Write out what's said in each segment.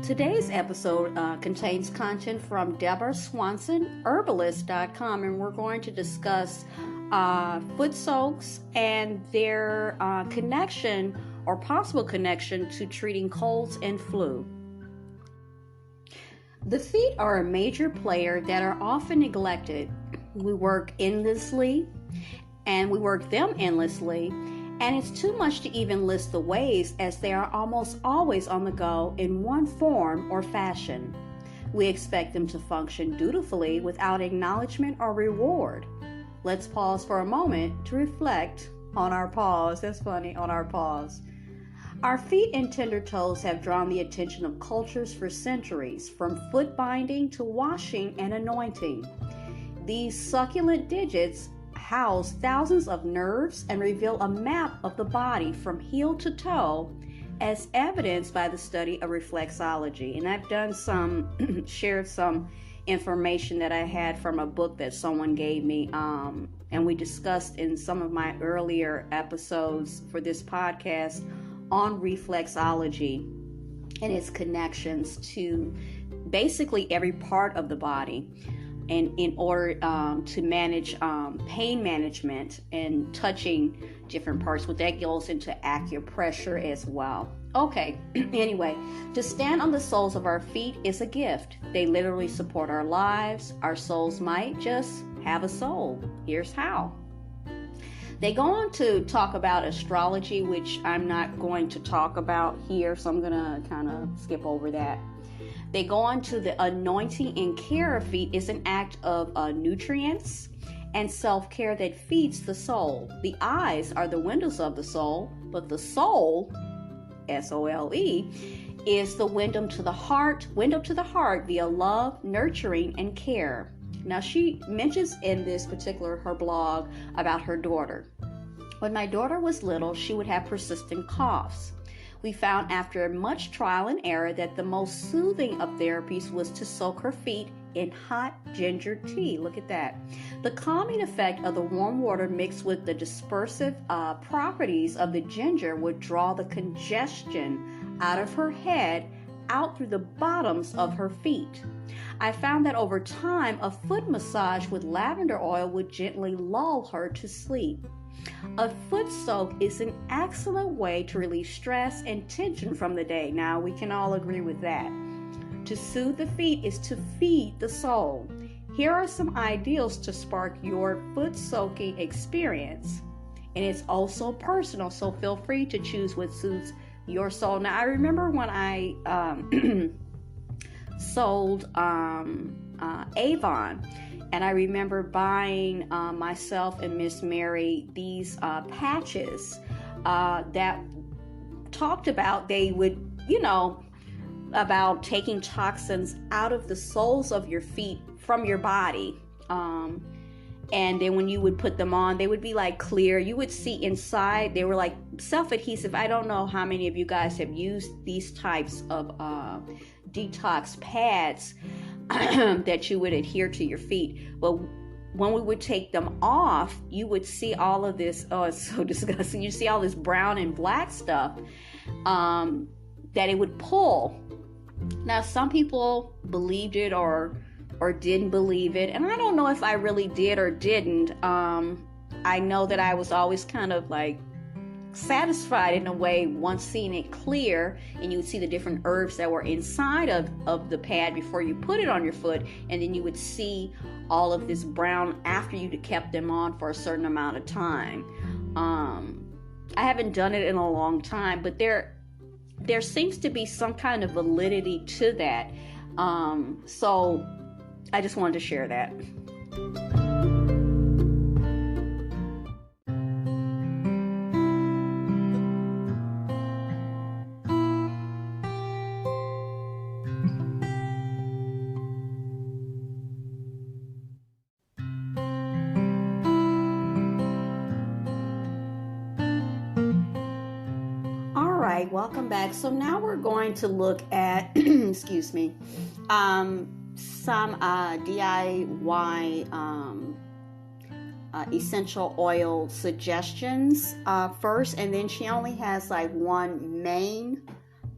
Today's episode contains content from Deborah Swanson, herbalist.com, and we're going to discuss foot soaks and their connection or possible connection to treating colds and flu. The feet are a major player that are often neglected. We work endlessly and we work them endlessly, and it's too much to even list the ways, as they are almost always on the go in one form or fashion. We expect them to function dutifully without acknowledgement or reward. Let's pause for a moment to reflect on our pause. That's funny, on our pause. Our feet and tender toes have drawn the attention of cultures for centuries, from foot binding to washing and anointing. These succulent digits house thousands of nerves and reveal a map of the body from heel to toe, as evidenced by the study of reflexology. And I've done shared some information that I had from a book that someone gave me, and we discussed in some of my earlier episodes for this podcast on reflexology and its connections to basically every part of the body, and in order to manage pain management and touching different parts. Well, that goes into acupressure as well. Okay, anyway, to stand on the soles of our feet is a gift. They literally support our lives. Our souls might just have a soul. Here's how. They go on to talk about astrology, which I'm not going to talk about here, so I'm going to kind of skip over that. They go on to the anointing and care of feet is an act of nutrients and self-care that feeds the soul. The eyes are the windows of the soul, but the soul, S-O-L-E, is the window to the heart via love, nurturing, and care. Now, she mentions in this particular, her blog, about her daughter. When my daughter was little, she would have persistent coughs. We found after much trial and error that the most soothing of therapies was to soak her feet in hot ginger tea. Look at that. The calming effect of the warm water mixed with the dispersive properties of the ginger would draw the congestion out of her head out through the bottoms of her feet. I found that over time, a foot massage with lavender oil would gently lull her to sleep. A foot soak is an excellent way to relieve stress and tension from the day. Now, we can all agree with that. To soothe the feet is to feed the soul. Here are some ideals to spark your foot soaking experience. And it's also personal, so feel free to choose what suits your soul. Now, I remember when I sold Avon, and I remember buying myself and Miss Mary these patches that talked about, they would, about taking toxins out of the soles of your feet from your body. And then when you would put them on, they would be like clear. You would see inside, they were like self-adhesive. I don't know how many of you guys have used these types of detox pads that you would adhere to your feet. But when we would take them off, you would see all of this, oh, it's so disgusting. You see all this brown and black stuff that it would pull. Now, some people believed it or didn't believe it, and I don't know if I really did or didn't. I know that I was always kind of like satisfied in a way once seeing it clear, and you would see the different herbs that were inside of the pad before you put it on your foot, and then you would see all of this brown after you'd kept them on for a certain amount of time. I haven't done it in a long time, but there seems to be some kind of validity to that. So I just wanted to share that. Welcome back. So now we're going to look at, excuse me, some DIY essential oil suggestions first, and then she only has like one main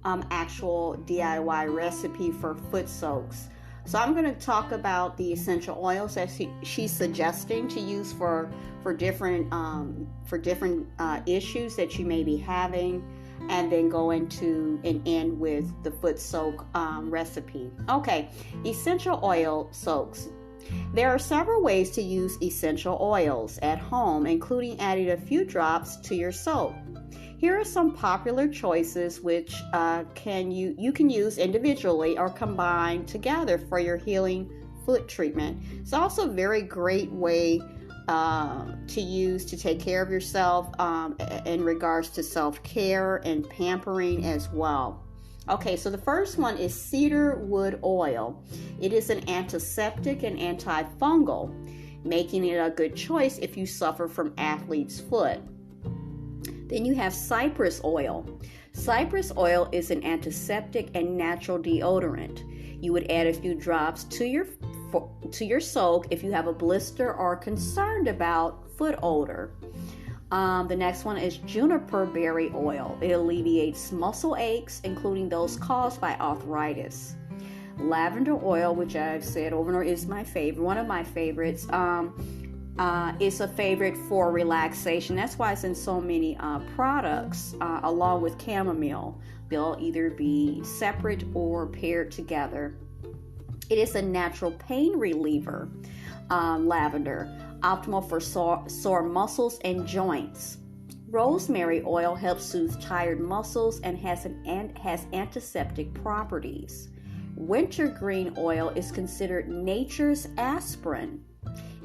actual DIY recipe for foot soaks. So I'm going to talk about the essential oils that she's suggesting to use for different issues that you may be having, and then go into and end with the foot soak recipe. Okay, essential oil soaks. There are several ways to use essential oils at home, including adding a few drops to your soap. Here are some popular choices which you can use individually or combine together for your healing foot treatment. It's also a very great way to use to take care of yourself in regards to self-care and pampering as well. Okay, so the first one is cedar wood oil. It is an antiseptic and antifungal, making it a good choice if you suffer from athlete's foot. Then you have cypress oil. Cypress oil is an antiseptic and natural deodorant. You would add a few drops to your soak if you have a blister or are concerned about foot odor. The next one is juniper berry oil. It alleviates muscle aches, including those caused by arthritis. Lavender oil, which I've said over and over, is my favorite, one of my favorites. It's a favorite for relaxation. That's why it's in so many products, along with chamomile. They'll either be separate or paired together. It is a natural pain reliever, lavender, optimal for sore muscles and joints. Rosemary oil helps soothe tired muscles and has antiseptic properties. Wintergreen oil is considered nature's aspirin.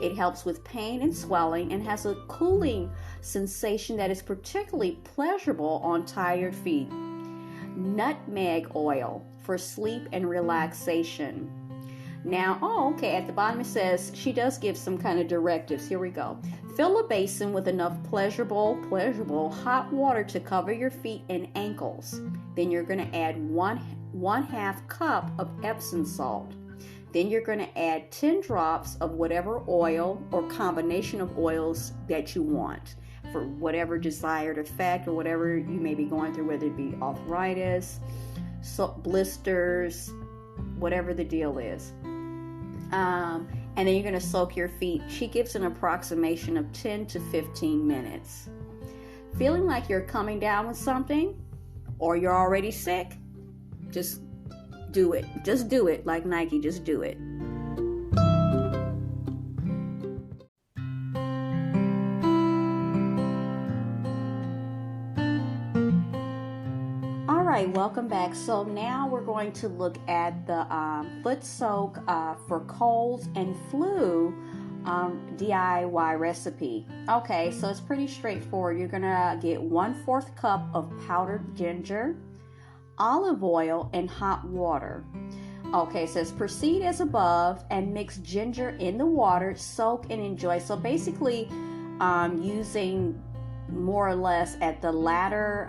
It helps with pain and swelling and has a cooling sensation that is particularly pleasurable on tired feet. Nutmeg oil for sleep and relaxation. Now, at the bottom it says she does give some kind of directives. Here we go. Fill a basin with enough pleasurable hot water to cover your feet and ankles. Then you're going to add one half cup of Epsom salt. Then you're going to add 10 drops of whatever oil or combination of oils that you want for whatever desired effect or whatever you may be going through, whether it be arthritis, blisters, whatever the deal is. And then you're going to soak your feet. She gives an approximation of 10 to 15 minutes. Feeling like you're coming down with something or you're already sick? Just do it. Just do it. Like Nike, just do it. All right, welcome back. So now we're going to look at the foot soak for colds and flu DIY recipe. Okay, so it's pretty straightforward. You're gonna get 1/4 cup of powdered ginger, olive oil, and hot water. Okay, it says proceed as above and mix ginger in the water, soak and enjoy. So basically using more or less at the latter,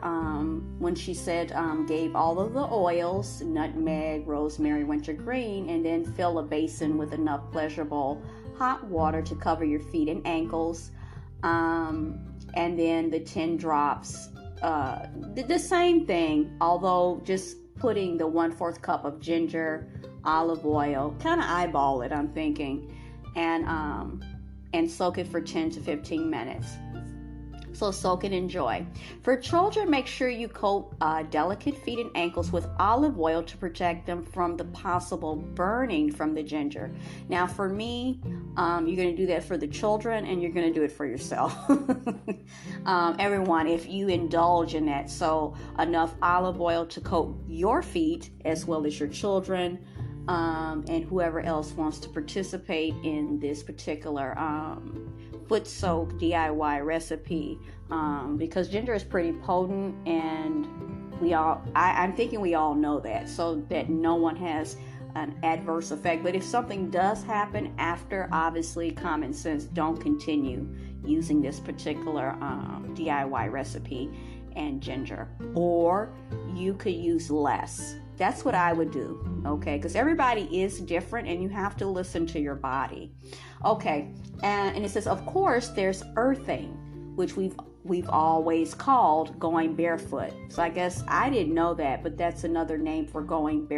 when she said gave all of the oils, nutmeg, rosemary, wintergreen, and then fill a basin with enough pleasurable hot water to cover your feet and ankles, and then the 10 drops, the same thing, although just putting the 1/4 cup of ginger, olive oil, kind of eyeball it, I'm thinking, and soak it for 10 to 15 minutes. So soak and enjoy. For children, make sure you coat delicate feet and ankles with olive oil to protect them from the possible burning from the ginger. Now for me, you're going to do that for the children and you're going to do it for yourself. Everyone, if you indulge in that. So enough olive oil to coat your feet as well as your children, and whoever else wants to participate in this particular foot soak DIY recipe, because ginger is pretty potent, and I'm thinking we all know that, so that no one has an adverse effect. But if something does happen after, obviously common sense, don't continue using this particular DIY recipe and ginger, or you could use less. That's what I would do, okay? Because everybody is different and you have to listen to your body. Okay, and it says, of course, there's earthing, which we've we've always called going barefoot. So I guess I didn't know that, but that's another name for going barefoot.